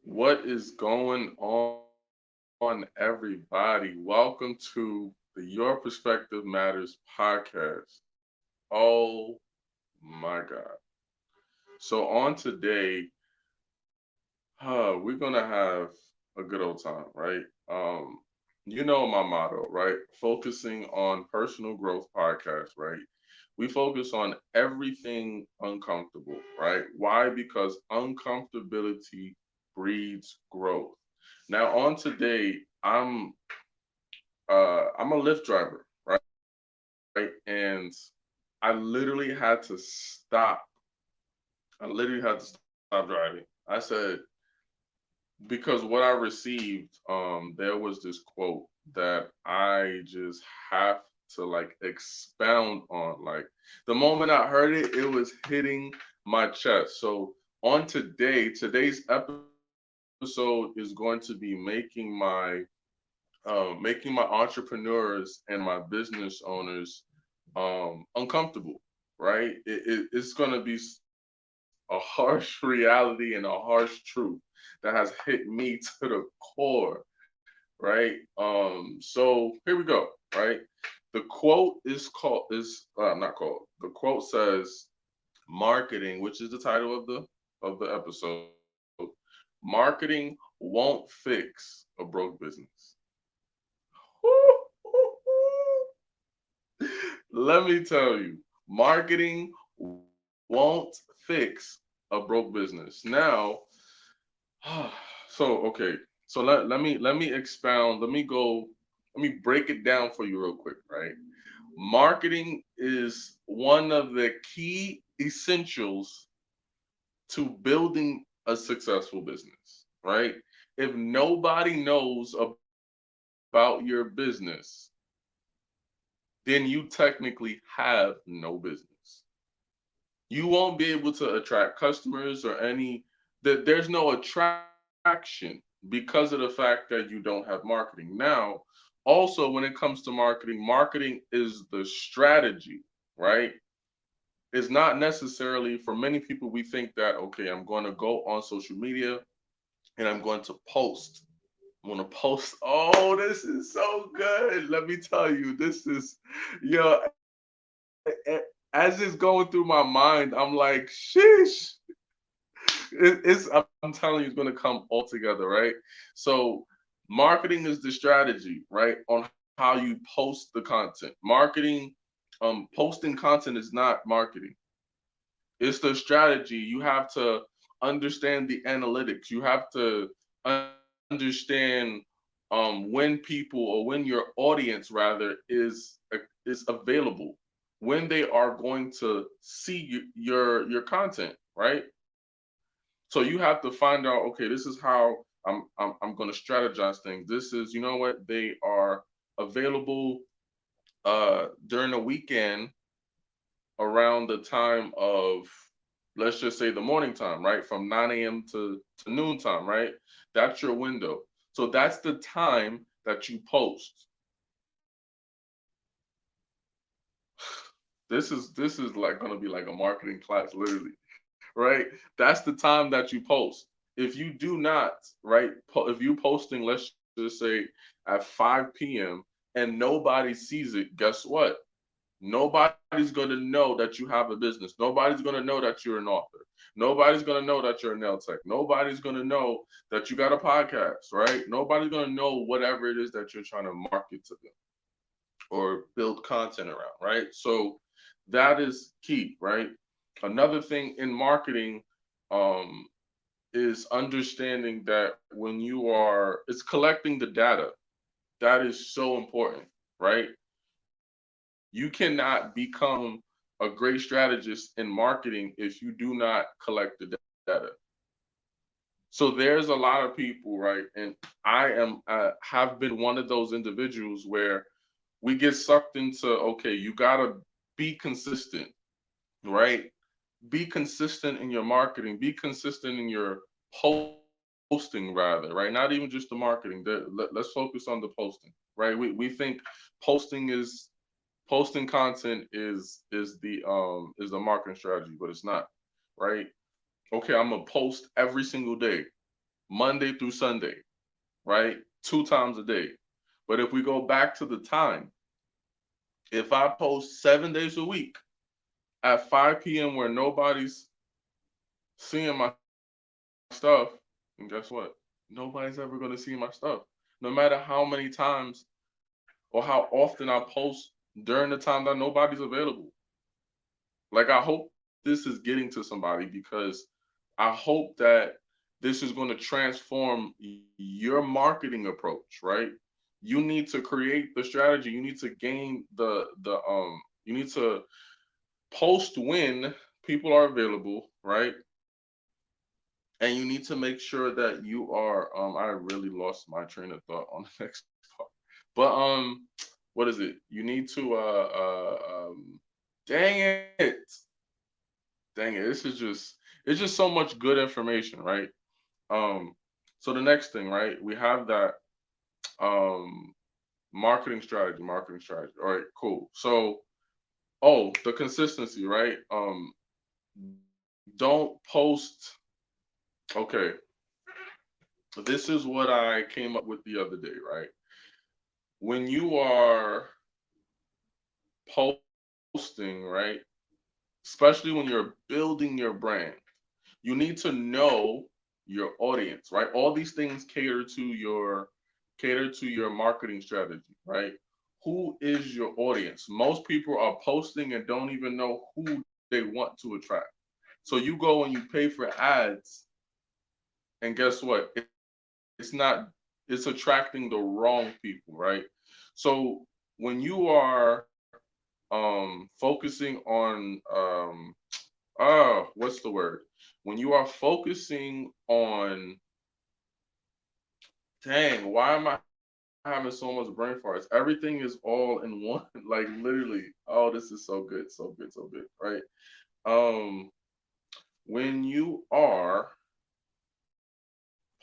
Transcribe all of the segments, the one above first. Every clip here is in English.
What is going on, everybody? Welcome to the Your Perspective Matters podcast. Oh my God. So, on today, we're going to have a good old time, right? You know my motto, right? Focusing on personal growth podcast, right? We focus on everything uncomfortable, right? Why? Because uncomfortability breeds growth. Now, on today, I'm a Lyft driver, right? And I literally had to stop. I literally had to stop driving. I said, because what I received, there was this quote that I just have to like expound on. Like the moment I heard it, it was hitting my chest. So on today's episode is going to be making my entrepreneurs and my business owners uncomfortable, right? It's going to be a harsh reality and a harsh truth that has hit me to the core, right? So here we go, right? The quote is not called. The quote says, "Marketing," which is the title of the episode. Marketing won't fix a broke business. Let me tell you, marketing won't fix a broke business. Now, so okay, so let me expound. Let me break it down for you real quick, right? Marketing is one of the key essentials to building a successful business, right? If nobody knows about your business, then you technically have no business. You won't be able to attract customers or there's no attraction because of the fact that you don't have marketing. Now, also when it comes to marketing, marketing is the strategy, right? It's not necessarily, for many people, we think that, okay, I'm going to go on social media and I'm going to post. I'm going to post. Oh, this is so good. Let me tell you, this is, yo, as it's going through my mind, I'm like, sheesh. I'm telling you, it's going to come all together, right? So, marketing is the strategy, right, on how you post the content. Marketing, posting content is not marketing. It's the strategy. You have to understand the analytics. You have to understand when people, or when your audience rather is available, when they are going to see your content, right? So you have to find out, okay, this is how I'm going to strategize things. This is, you know what, they are available during the weekend around the time of, let's just say, the morning time, right? From 9 a.m. to noon time, right? That's your window. So that's the time that you post. This is like gonna be like a marketing class, literally, right? That's the time that you post. If you do not, right? If you posting, let's just say at 5 p.m. and nobody sees it, guess what? Nobody's going to know that you have a business. Nobody's going to know that you're an author. Nobody's going to know that you're a nail tech. Nobody's going to know that you got a podcast, right? Nobody's going to know whatever it is that you're trying to market to them or build content around, right? So that is key, right? Another thing in marketing um, is understanding that it's collecting the data. That is so important, right? You cannot become a great strategist in marketing if you do not collect the data. So there's a lot of people, right? And have been one of those individuals where we get sucked into, okay, you gotta be consistent, right? Be consistent in your marketing. Be consistent in your posting, rather, right? Not even just the marketing. Let's focus on the posting, right? We think posting content is the marketing strategy, but it's not, right? Okay, I'm gonna post every single day. Monday through Sunday, right? 2 times a day. But if we go back to the time, if I post 7 days a week at 5 p.m. where nobody's seeing my stuff, and guess what? Nobody's ever going to see my stuff. No matter how many times or how often I post during the time that nobody's available. Like, I hope this is getting to somebody because I hope that this is going to transform your marketing approach, right? You need to create the strategy. You need to gain you need to post when people are available, right? And you need to make sure that you are I really lost my train of thought on the next part. But what is it? You need to dang it. Dang it. It's just so much good information, right? Um so the next thing, right? We have that um marketing strategy. All right, cool. So, oh, the consistency, right? Don't post. Okay, this is what I came up with the other day, right? When you are posting, right? Especially when you're building your brand, you need to know your audience, right? All these things cater to your marketing strategy, right? Who is your audience? Most people are posting and don't even know who they want to attract. So you go and you pay for ads, and guess what? It's not, it's attracting the wrong people, right? So when you are focusing on what's the word? When you are focusing on, dang, why am I having so much brain farts? Everything is all in one, like literally. Oh, this is so good, so good, so good, right? Um, when you are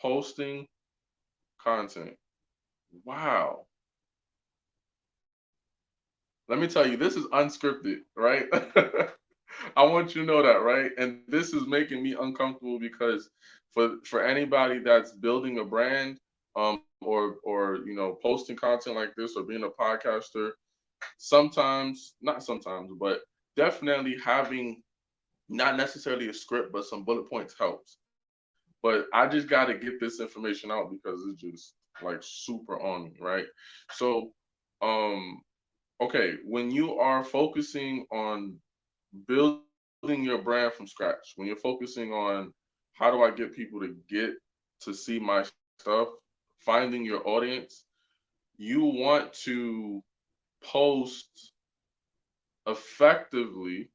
posting content, wow. Let me tell you, this is unscripted, right? I want you to know that, right? And this is making me uncomfortable because for anybody that's building a brand, or posting content like this or being a podcaster, sometimes, not sometimes, but definitely having not necessarily a script, but some bullet points helps. But I just got to get this information out because it's just like super on me, right? So, um, okay, when you are focusing on building your brand from scratch, when you're focusing on how do I get people to get to see my stuff, finding your audience, you want to post effectively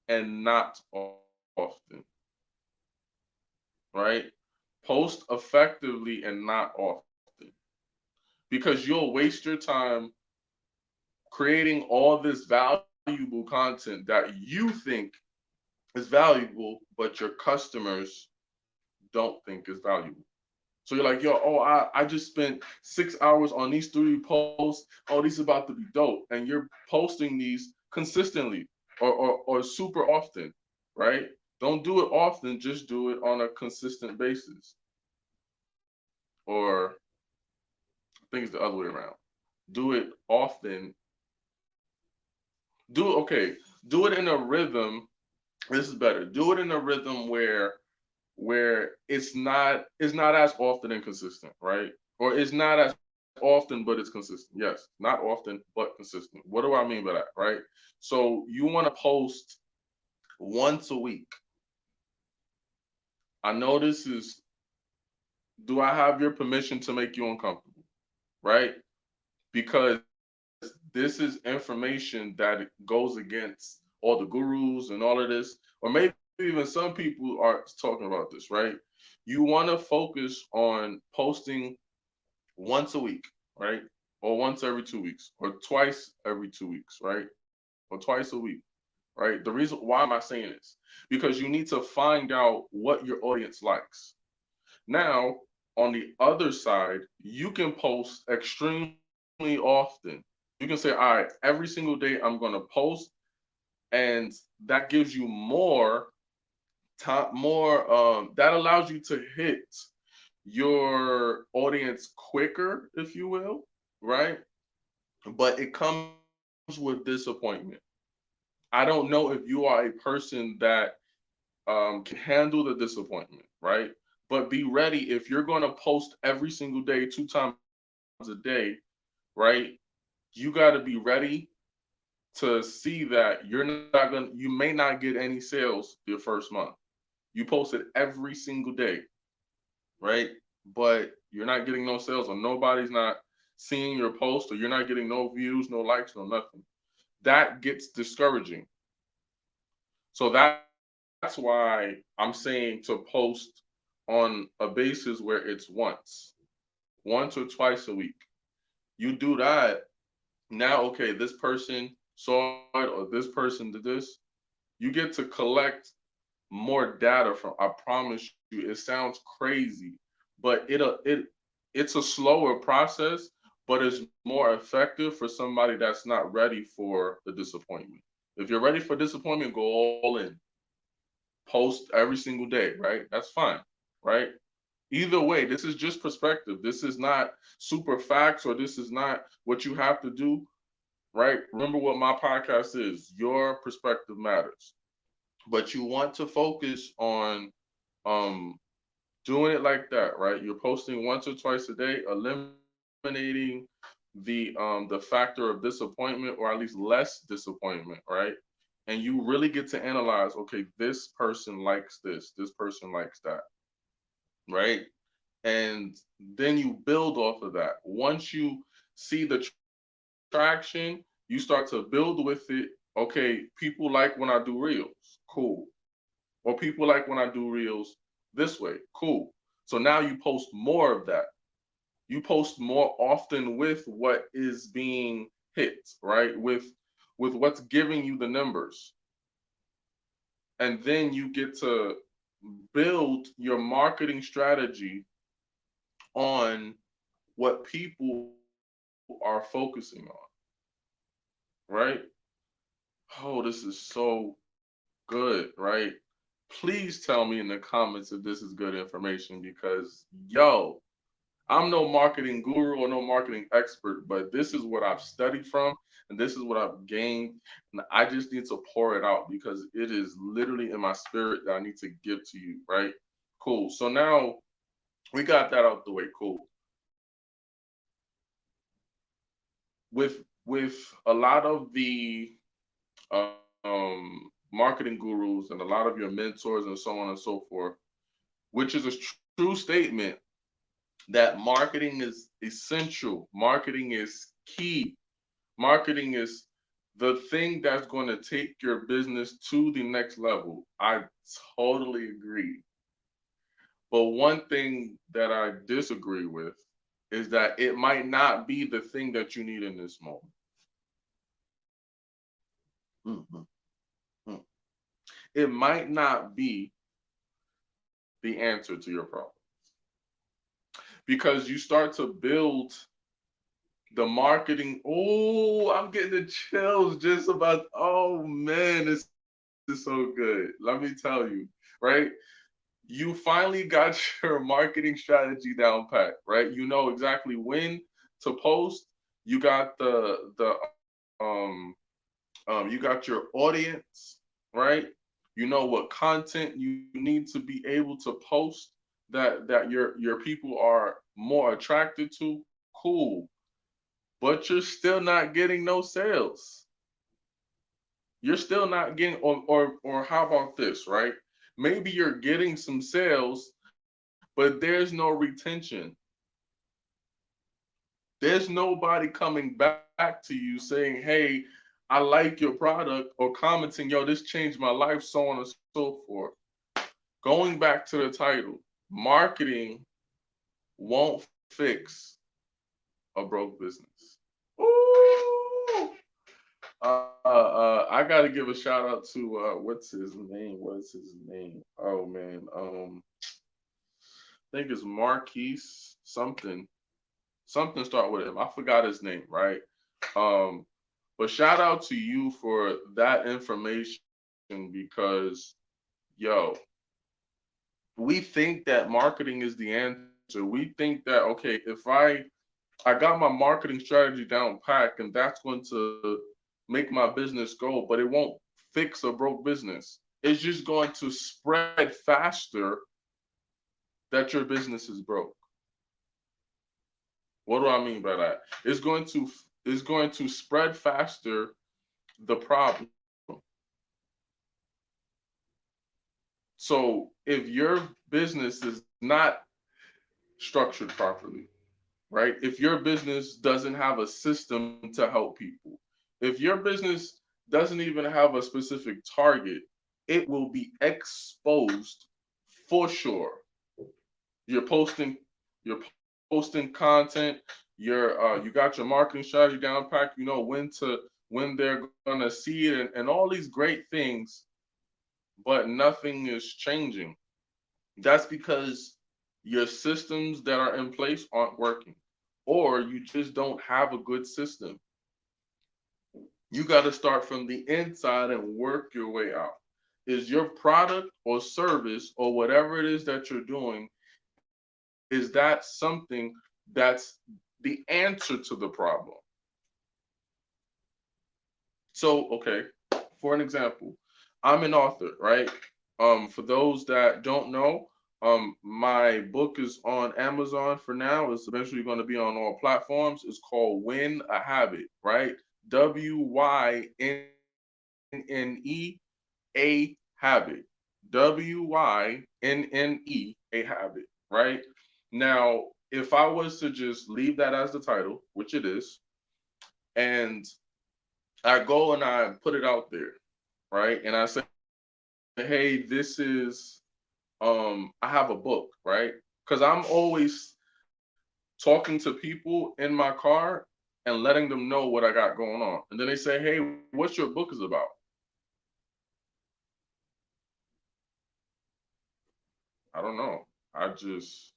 and not often, right? Post effectively and not often because you'll waste your time creating all this valuable content that you think is valuable, but your customers don't think is valuable. So you're like, yo, oh, I just spent 6 hours on these 3 posts. Oh, these about to be dope. And you're posting these consistently or super often, right? Don't do it often, just do it on a consistent basis. Or I think it's the other way around. Do it often. Okay. Do it in a rhythm. This is better. Do it in a rhythm where it's not as often and consistent, right? Or it's not as often but it's consistent. Yes, not often but consistent. What do I mean by that, right? So you want to post once a week. I know this is, do I have your permission to make you uncomfortable, right? Because this is information that goes against all the gurus and all of this, or maybe even some people are talking about this, right? You want to focus on posting once a week, right? Or once every 2 weeks, or twice every 2 weeks, right? Or twice a week, right? The reason why am I saying this? Because you need to find out what your audience likes. Now, on the other side, you can post extremely often. You can say, all right, every single day I'm going to post, and that gives you more top more that allows you to hit your audience quicker, if you will, right? But it comes with disappointment. I don't know if you are a person that can handle the disappointment, right? But be ready if you're going to post every single day, 2 times a day, right? You got to be ready to see that you may not get any sales your first month. You posted every single day, right? But you're not getting no sales, or nobody's not seeing your post, or you're not getting no views, no likes, no nothing. That gets discouraging. So that's why I'm saying to post on a basis where it's once or twice a week. You do that, now, okay, this person saw it, or this person did this. You get to collect more data from. I promise you, it sounds crazy, but it's a slower process, but it's more effective for somebody that's not ready for the disappointment. If you're ready for disappointment, go all in. Post every single day, right? That's fine, right? Either way, this is just perspective. This is not super facts, or this is not what you have to do, right? Remember what my podcast is. Your perspective matters. But you want to focus on um doing it like that, right? You're posting once or twice a day, eliminating the factor of disappointment, or at least less disappointment, right? And you really get to analyze, okay, this person likes this person likes that, right? And then you build off of that. Once you see the traction, you start to build with it. Okay, people like when I do reels, cool. Or people like when I do reels this way, cool. So now you post more of that. You post more often with what is being hit, right? With what's giving you the numbers. And then you get to build your marketing strategy on what people are focusing on, right? Oh, this is so good, right? Please tell me in the comments if this is good information, because yo, I'm no marketing guru or no marketing expert, but this is what I've studied from, and this is what I've gained. And I just need to pour it out because it is literally in my spirit that I need to give to you, right? Cool. So now we got that out the way. Cool. With a lot of the marketing gurus and a lot of your mentors and so on and so forth, which is a true statement, that marketing is essential. Marketing is key. Marketing is the thing that's going to take your business to the next level. I totally agree. But one thing that I disagree with is that it might not be the thing that you need in this moment. Mhm. Mm. It might not be the answer to your problem, because you start to build the marketing. Oh, I'm getting the chills just about. Oh man, this is so good. Let me tell you, right? You finally got your marketing strategy down pat, right? You know exactly when to post. You got you got your audience, right? You know what content you need to be able to post that your people are more attracted to. Cool, but you're still not getting no sales. You're still not getting, or how about this, right? Maybe you're getting some sales, but there's no retention. There's nobody coming back to you saying, hey, I like your product, or commenting, yo, this changed my life, so on and so forth. Going back to the title, marketing won't fix a broke business. Ooh. I got to give a shout out to what's his name? What's his name? Oh man, I think it's Marquise something. Something start with him. I forgot his name, right? Um, but shout out to you for that information, because yo, We think that marketing is the answer. We think that, okay, if I got my marketing strategy down pat and that's going to make my business go, but it won't fix a broke business. It's just going to spread faster that your business is broke. What do I mean by that? It's going to spread faster the problem. So if your business is not structured properly, right? If your business doesn't have a system to help people, if your business doesn't even have a specific target, it will be exposed for sure. You're posting, you're posting content. You got your marketing strategy down packed. You know when they're gonna see it, and all these great things, but nothing is changing. That's because your systems that are in place aren't working, or you just don't have a good system. You got to start from the inside and work your way out. Is your product or service or whatever it is that you're doing, is that something that's the answer to the problem? So, okay, for an example, I'm an author, right? For those that don't know, my book is on Amazon for now. It's eventually going to be on all platforms. It's called Win a Habit, right? WYNNE, a habit. WYNNE, a habit, right? Now, if I was to just leave that as the title, which it is, and I go and I put it out there, right? And I say, hey, this is I have a book, right? Because I'm always talking to people in my car and letting them know what I got going on. And then they say, hey, what's your book is about? I don't know. I just,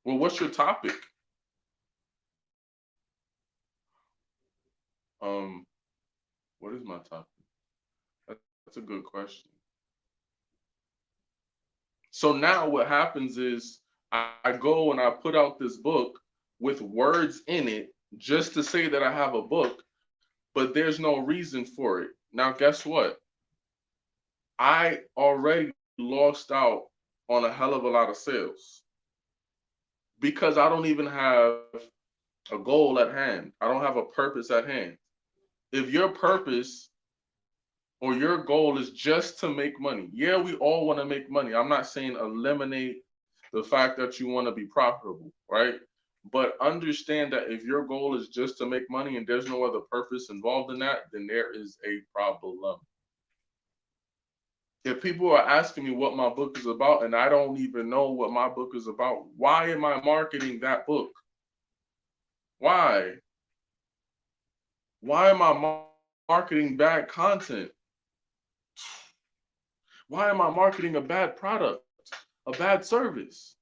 well, what's your topic? Um, what is my topic? That's a good question. So now what happens is I go and I put out this book with words in it just to say that I have a book, but there's no reason for it. Now, guess what? I already lost out on a hell of a lot of sales because I don't even have a goal at hand. I don't have a purpose at hand. If your purpose or your goal is just to make money, yeah, we all want to make money. I'm not saying eliminate the fact that you want to be profitable, right? But understand that if your goal is just to make money and there's no other purpose involved in that, then there is a problem. If people are asking me what my book is about and I don't even know what my book is about, why am I marketing that book? Why? Why am I marketing bad content? Why am I marketing a bad product, a bad service?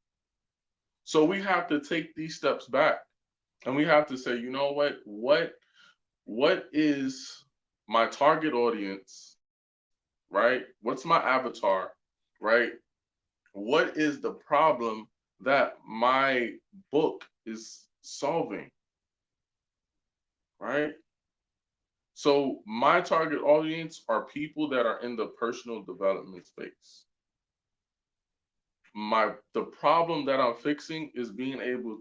So we have to take these steps back and we have to say, you know what? What is my target audience, right? What's my avatar, right? What is the problem that my book is solving, right? So my target audience are people that are in the personal development space. The problem that I'm fixing is being able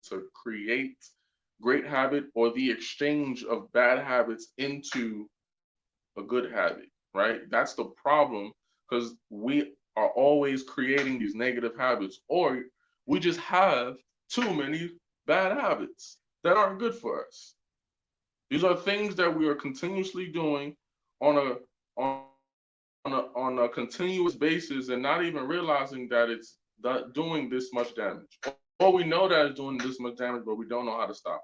to create great habit or the exchange of bad habits into a good habit, right? That's the problem because we are always creating these negative habits, or we just have too many bad habits that aren't good for us. These are things that we are continuously doing on a continuous basis and not even realizing that it's doing this much damage. Or we know that it's doing this much damage, but we don't know how to stop.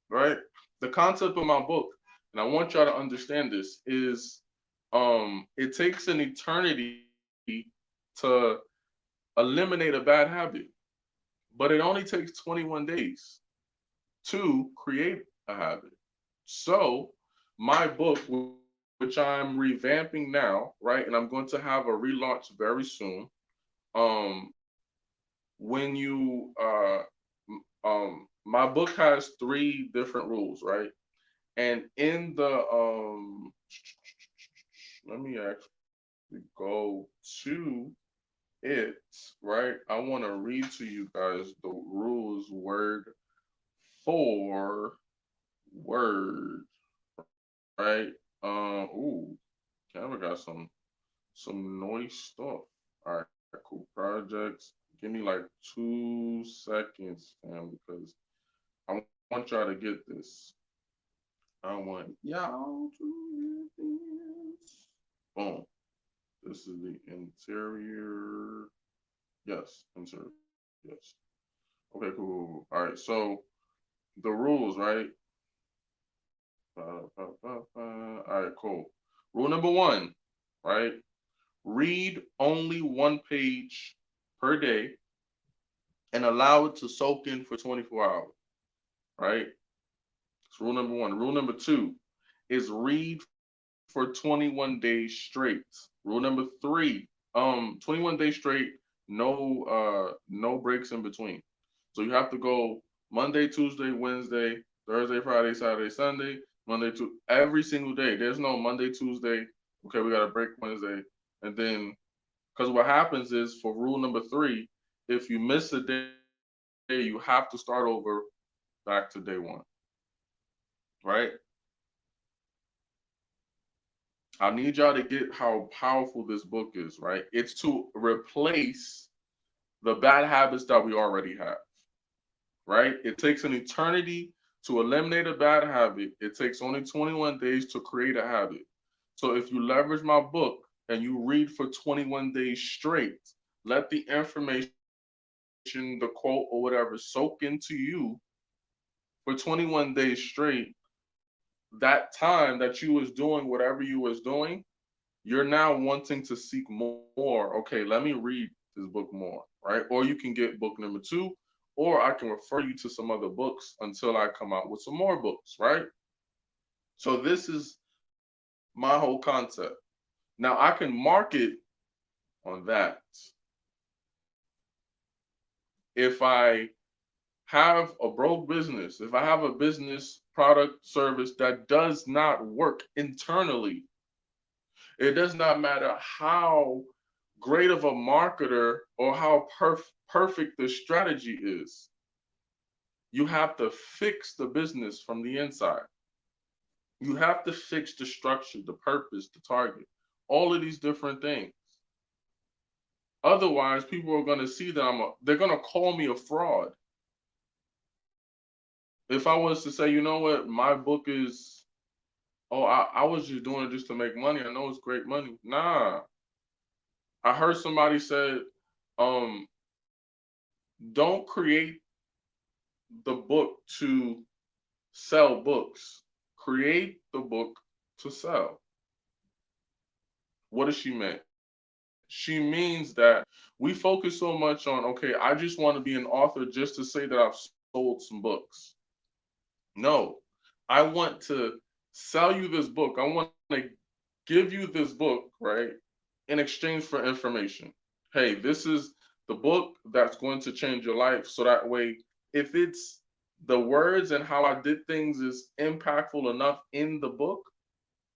Right? The concept of my book, and I want y'all to understand this, is it takes an eternity to eliminate a bad habit, but it only takes 21 days to create a habit. So my book will which I'm revamping now, right? And I'm going to have a relaunch very soon. Um, when you my book has three different rules, right? And in the let me actually go to it, right? I want to read to you guys the rules word for word, right? Ooh, camera got some noise stuff. All right, cool projects. Give me like 2 seconds, fam, because I want y'all to get this. I want y'all to get this. Boom. This is the interior. Yes, interior. Yes. Okay, cool. All right, so the rules, right? All right, cool. Rule number one, right? Read only one page per day and allow it to soak in for 24 hours, right? That's rule number one. Rule number two is read for 21 days straight. Rule number three, 21 days straight, no breaks in between. So you have to go Monday, Tuesday, Wednesday, Thursday, Friday, Saturday, Sunday, Monday to every single day. There's no Monday, Tuesday. Okay, we got a break Wednesday, and then because what happens is for rule number three, if you miss a day, you have to start over back to day one, right? I need y'all to get how powerful this book is, right? It's to replace the bad habits that we already have, right? It takes an eternity to eliminate a bad habit. It takes only 21 days to create a habit. So if you leverage my book and you read for 21 days straight, let the information, the quote, or whatever soak into you for 21 days straight, that time that you was doing whatever you was doing, you're now wanting to seek more. Okay, let me read this book more, right? Or you can get book number two, or I can refer you to some other books until I come out with some more books, right? So this is my whole concept. Now I can market on that if I have a broke business, if I have a business product service that does not work internally, it does not matter how great of a marketer or how perfect the strategy is. You have to fix the business from the inside. You have to fix the structure, the purpose, the target, all of these different things. Otherwise, people are going to see that they're going to call me a fraud. If I was to say, you know what, my book is, oh, I was just doing it just to make money. I know it's great money. Nah. I heard somebody said, um, don't create the book to sell books. Create the book to sell. What does she mean? She means that we focus so much on, okay, I just want to be an author just to say that I've sold some books. No, I want to sell you this book. I want to give you this book, right, in exchange for information. Hey, this is the book that's going to change your life. So that way, if it's the words and how I did things is impactful enough in the book,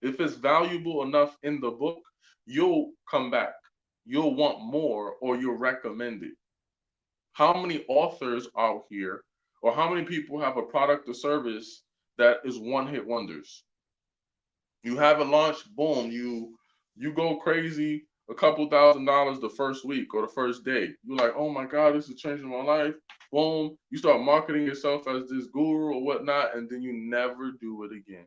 if it's valuable enough in the book, you'll come back. You'll want more or you'll recommend it. How many authors out here or how many people have a product or service that is one hit wonders? You have a launch, boom, you go crazy, a couple $1,000s the first week or the first day. You're like, oh my God, this is changing my life. Boom, you start marketing yourself as this guru or whatnot, and then you never do it again.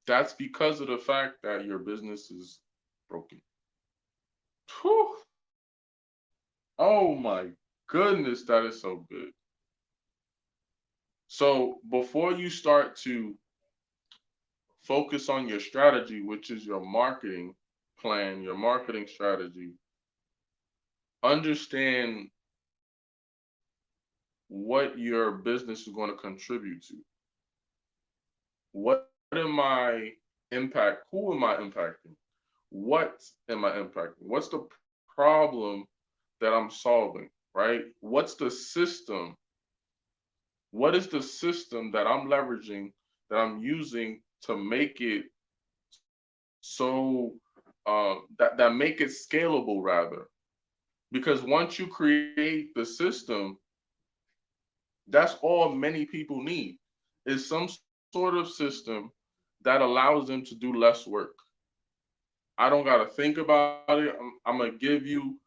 That's because of the fact that your business is broken. Whew. Oh my goodness, that is so good. So before you start to focus on your strategy, which is your marketing plan, your marketing strategy, understand what your business is going to contribute to. What is am I impact? Who am I impacting? What am I impacting? What's the problem that I'm solving, right? What's the system? What is the system that I'm leveraging, that I'm using to make it so that make it scalable rather? Because once you create the system, that's all many people need is some sort of system that allows them to do less work. I don't gotta think about it. I'm gonna give you,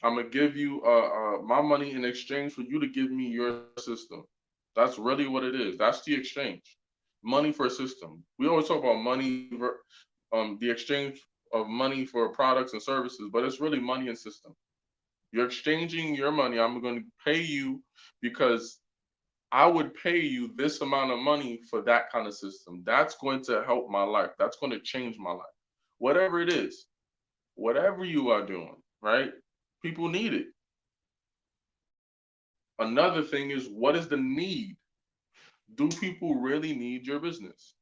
my money in exchange for you to give me your system. That's really what it is. That's the exchange. Money for a system. We always talk about money, the exchange of money for products and services, but it's really money and system. You're exchanging your money. I'm going to pay you because I would pay you this amount of money for that kind of system. That's going to help my life. That's going to change my life. Whatever it is, whatever you are doing, right? People need it. Another thing is, what is the need? Do people really need your business?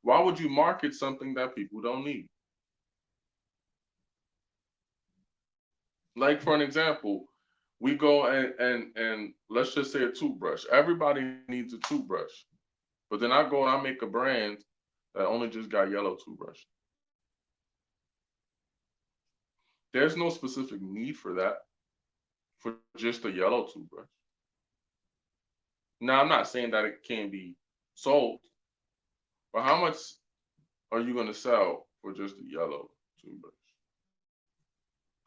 Why would you market something that people don't need? Like for an example, we go and let's just say a toothbrush. Everybody needs a toothbrush. But then I go and I make a brand that only just got yellow toothbrush. There's no specific need for that, for just a yellow toothbrush. Now, I'm not saying that it can't be sold, but how much are you going to sell for just a yellow toothbrush?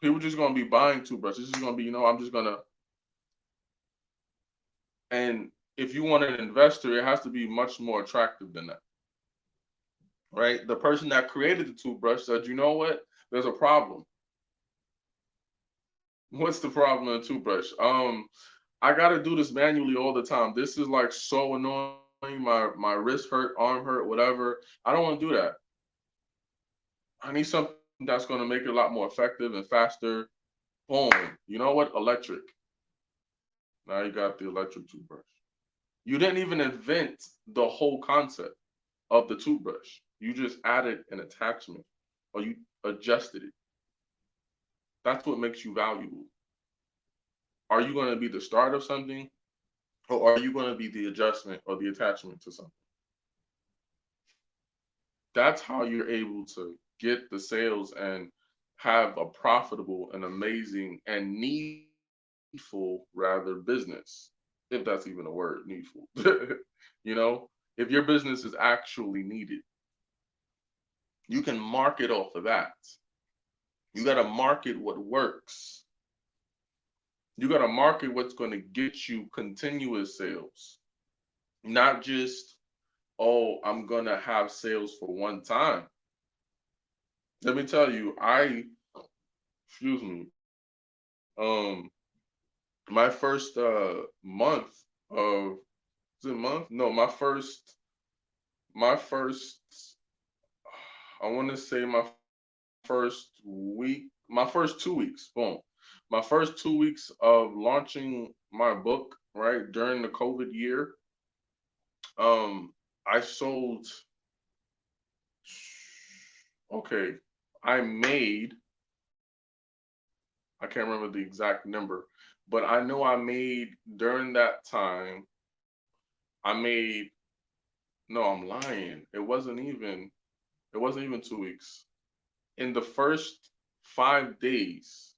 People just going to be buying toothbrushes. It's just going to be, I'm just going to. And if you want an investor, it has to be much more attractive than that, right? The person that created the toothbrush said, you know what? There's a problem. What's the problem in a toothbrush? I gotta do this manually all the time. This is like so annoying. My wrist hurt, arm hurt, whatever. I don't want to do that. I need something that's gonna make it a lot more effective and faster. Boom. You know what? Electric. Now you got the electric toothbrush. You didn't even invent the whole concept of the toothbrush. You just added an attachment or you adjusted it. That's what makes you valuable. Are you going to be the start of something, or are you going to be the adjustment or the attachment to something? That's how you're able to get the sales and have a profitable and amazing and needful rather business, if that's even a word, needful. you know, if your business is actually needed, you can market off of that. You got to market what works. You got to market what's going to get you continuous sales, not just, oh, I'm going to have sales for one time. Let me tell you, excuse me, my first month of, is it month? No, my first, I want to say my first week, my first 2 weeks, boom. My first 2 weeks of launching my book, right, during the COVID year, I sold, okay, I made, I can't remember the exact number, but I know I made during that time, I made, no, I'm lying. It wasn't even 2 weeks. In the first 5 days,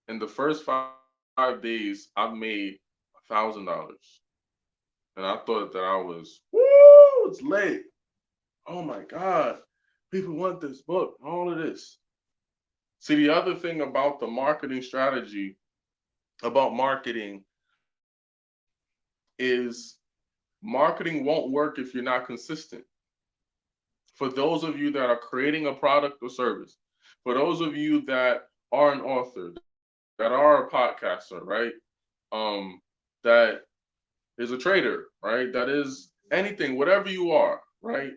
in the first 5 days, I've made $1,000. And I thought that I was, woo, it's late. Oh my God, people want this book, all of this. See, the other thing about the marketing strategy, about marketing, is marketing won't work if you're not consistent. For those of you that are creating a product or service, for those of you that are an author, that are a podcaster, right? That is a trader, right? That is anything, whatever you are, right?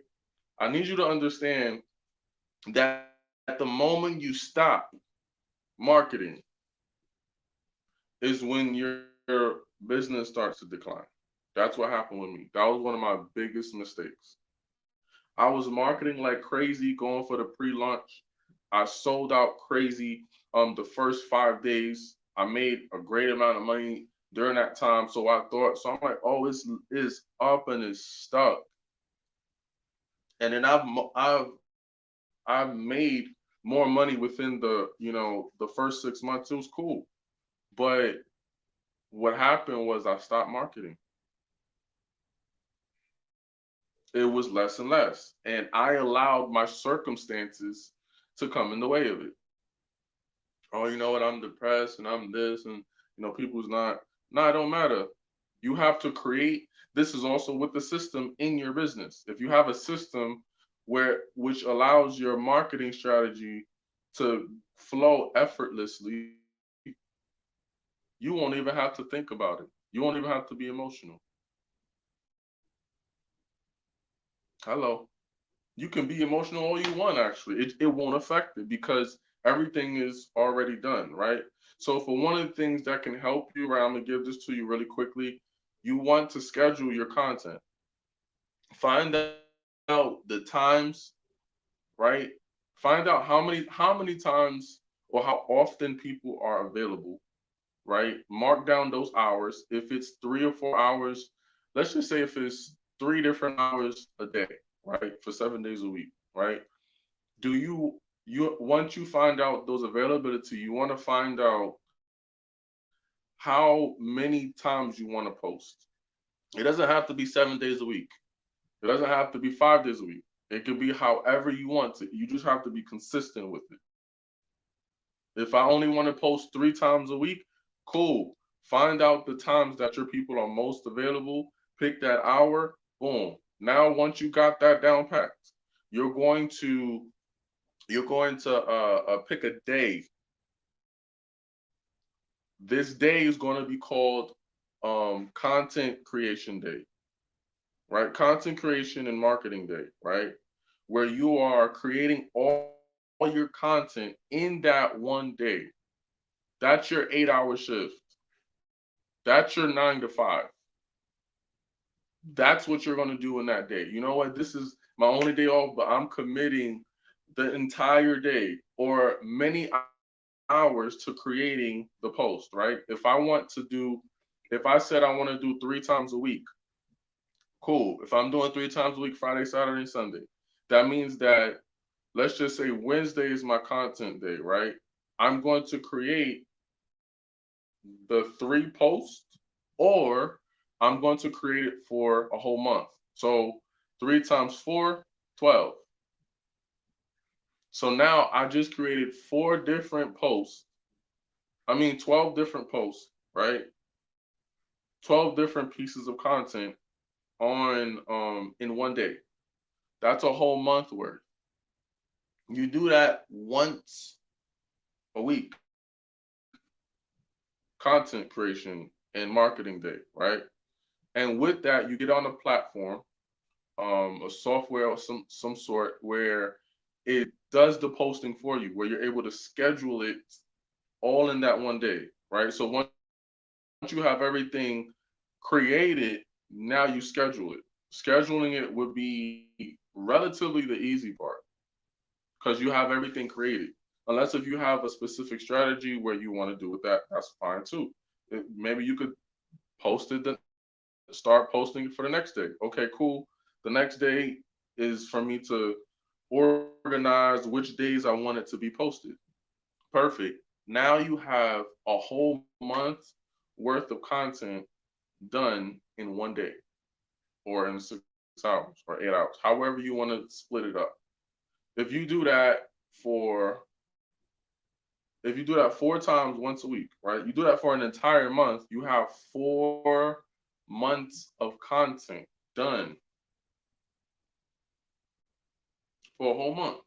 I need you to understand that the moment you stop marketing is when your business starts to decline. That's what happened with me. That was one of my biggest mistakes. I was marketing like crazy, going for the pre-launch. I sold out crazy the first 5 days. I made a great amount of money during that time. So I thought, so I'm like, oh, it's up and it's stuck. And then I've made more money within the first 6 months. It was cool. But what happened was I stopped marketing. It was less and less. And I allowed my circumstances to come in the way of it. Oh, you know what? I'm depressed and I'm this, and people's not. No, it don't matter. You have to create. This is also with the system in your business. If you have a system which allows your marketing strategy to flow effortlessly, you won't even have to think about it. You won't even have to be emotional. Hello. You can be emotional all you want, actually. It won't affect it because everything is already done, right? So, for one of the things that can help you, right, I'm going to give this to you really quickly. You want to schedule your content. Find out the times, right? Find out how many times or how often people are available, right? Mark down those hours. If it's 3 or 4 hours, let's just say if it's 3 different hours a day, right? For 7 days a week, right? Do you once you find out those availability, you want to find out how many times you want to post. It doesn't have to be 7 days a week. It doesn't have to be 5 days a week. It can be however you want to. You just have to be consistent with it. If I only want to post 3 times a week, cool. Find out the times that your people are most available. Pick that hour. Boom. Now, once you got that down packed, you're going to pick a day. This day is going to be called Content Creation Day, right? Content Creation and Marketing Day, right? Where you are creating all your content in that one day. That's your 8 hour shift. That's your 9 to 5. That's what you're going to do in that day. You know what? This is my only day off, but I'm committing the entire day or many hours to creating the post, right? If I said I want to do 3 times a week, cool. If I'm doing 3 times a week, Friday, Saturday, Sunday, that means that, let's just say Wednesday is my content day, right? I'm going to create the 3 posts, or I'm going to create it for a whole month. So 3 times 4, 12. So now I just created 4 different posts. 12 different posts, right? 12 different pieces of content on in one day. That's a whole month worth. You do that once a week, content creation and marketing day, right? And with that, you get on a platform, a software or some sort where it does the posting for you, where you're able to schedule it all in that one day, right? So once you have everything created, now you schedule it. Scheduling it would be relatively the easy part because you have everything created. Unless if you have a specific strategy where you want to do with that, that's fine too. Maybe you could post it, start posting it for the next day. Okay, cool. The next day is for me to organize which days I want it to be posted. Perfect. Now you have a whole month worth of content done in one day or in 6 hours or 8 hours, however you want to split it up. If you do that for if you do that 4 times once a week, right? You do that for an entire month, you have 4 months of content done for a whole month.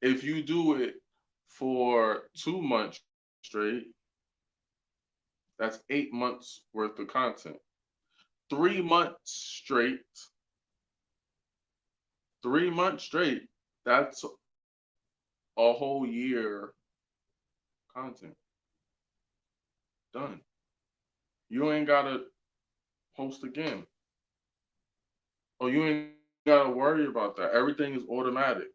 If you do it for 2 months straight, that's 8 months worth of content. 3 months straight, 3 months straight, that's a whole year content done. You ain't gotta post again. Or you ain't gotta gotta worry about that. Everything is automatic.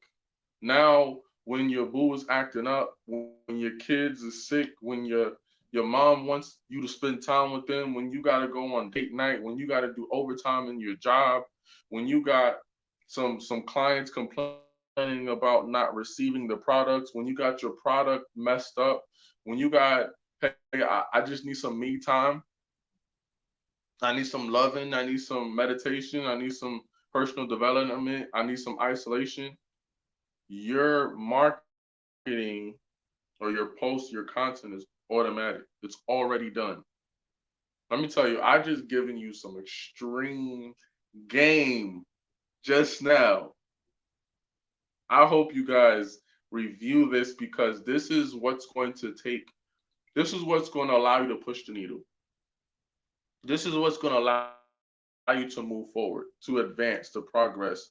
Now, when your boo is acting up, when your kids is sick, when your mom wants you to spend time with them, when you gotta go on date night, when you gotta do overtime in your job, when you got some clients complaining about not receiving the products, when you got your product messed up, when you got, hey, I just need some me time. I need some loving. I need some meditation. I need some personal development. I need some isolation. Your marketing or your post, your content is automatic. It's already done. Let me tell you, I just given you some extreme game just now. I hope you guys review this because this is what's going to take, this is what's going to allow you to push the needle. This is what's going to allow you to move forward, to advance, to progress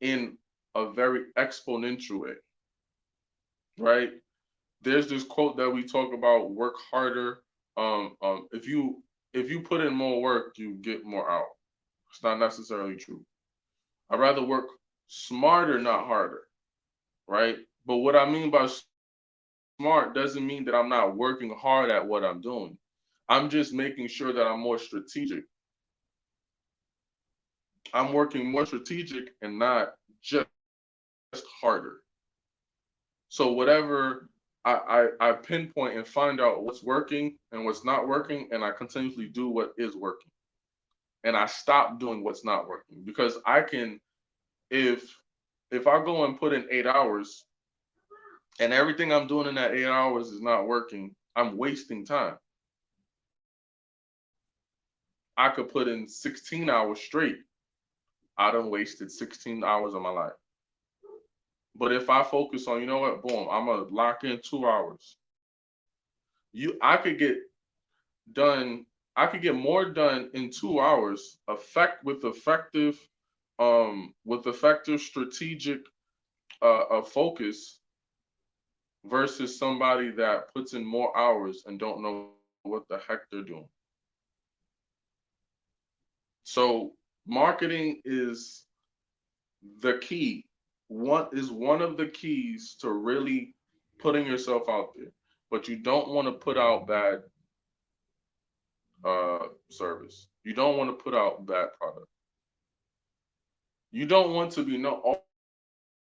in a very exponential way, right? There's this quote that we talk about: work harder. If you put in more work, you get more out. It's not necessarily true. I'd rather work smarter, not harder, right? But what I mean by smart doesn't mean that I'm not working hard at what I'm doing. I'm just making sure that I'm more strategic. I'm working more strategic and not just harder. So whatever I pinpoint and find out what's working and what's not working, and I continuously do what is working. And I stop doing what's not working because I can, if I go and put in 8 hours and everything I'm doing in that 8 hours is not working, I'm wasting time. I could put in 16 hours straight. I done wasted 16 hours of my life. But if I focus on, you know what, boom, I'm gonna lock in 2 hours. I could get done, I could get more done in 2 hours, with effective strategic focus versus somebody that puts in more hours and don't know what the heck they're doing. So marketing is the key. One of the keys to really putting yourself out there. But you don't want to put out bad service. You don't want to put out bad product. You don't want to be no,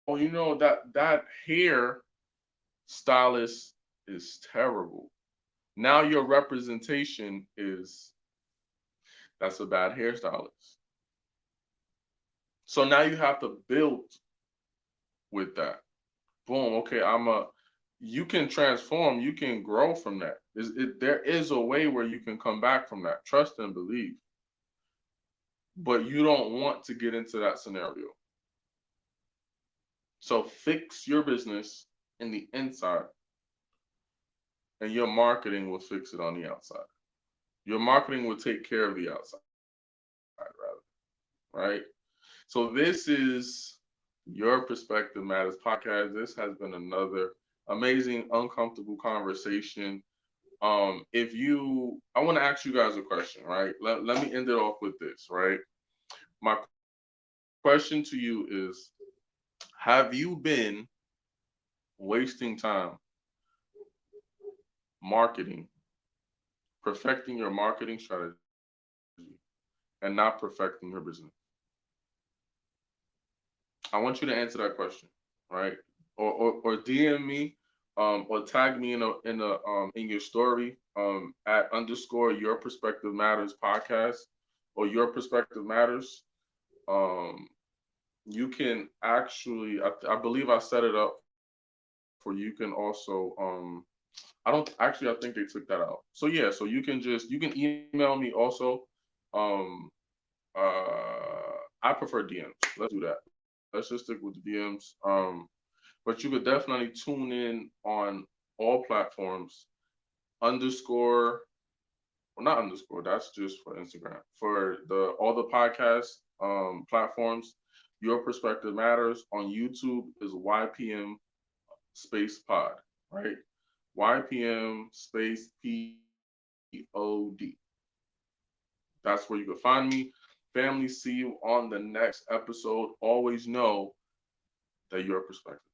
oh, you know that hair stylist is terrible. Now your representation is, that's a bad hairstylist. So now you have to build with that. Boom. Okay, you can transform, you can grow from that. There is a way where you can come back from that. Trust and believe. But you don't want to get into that scenario. So fix your business in the inside, and your marketing will fix it on the outside. Your marketing will take care of the outside, rather, right? So this is your Perspective Matters podcast. This has been another amazing, uncomfortable conversation. If you, I want to ask you guys a question, right? Let me end it off with this, right? My question to you is, have you been wasting time marketing, perfecting your marketing strategy, and not perfecting your business? I want you to answer that question, right? Or DM me, or tag me in your story, at underscore your perspective matters podcast, or your perspective matters. Um, you can actually, I believe I set it up for you can also, I don't actually, I think they took that out. So yeah, so you can email me also. Um, I prefer DMs. Let's do that. Let's just stick with the DMs. But you could definitely tune in on all platforms. Underscore, well, not underscore. That's just for Instagram. For the all the podcast platforms, Your Perspective Matters. On YouTube is YPM space pod, right? YPM space POD. That's where you can find me. Family, see you on the next episode. Always know that your perspective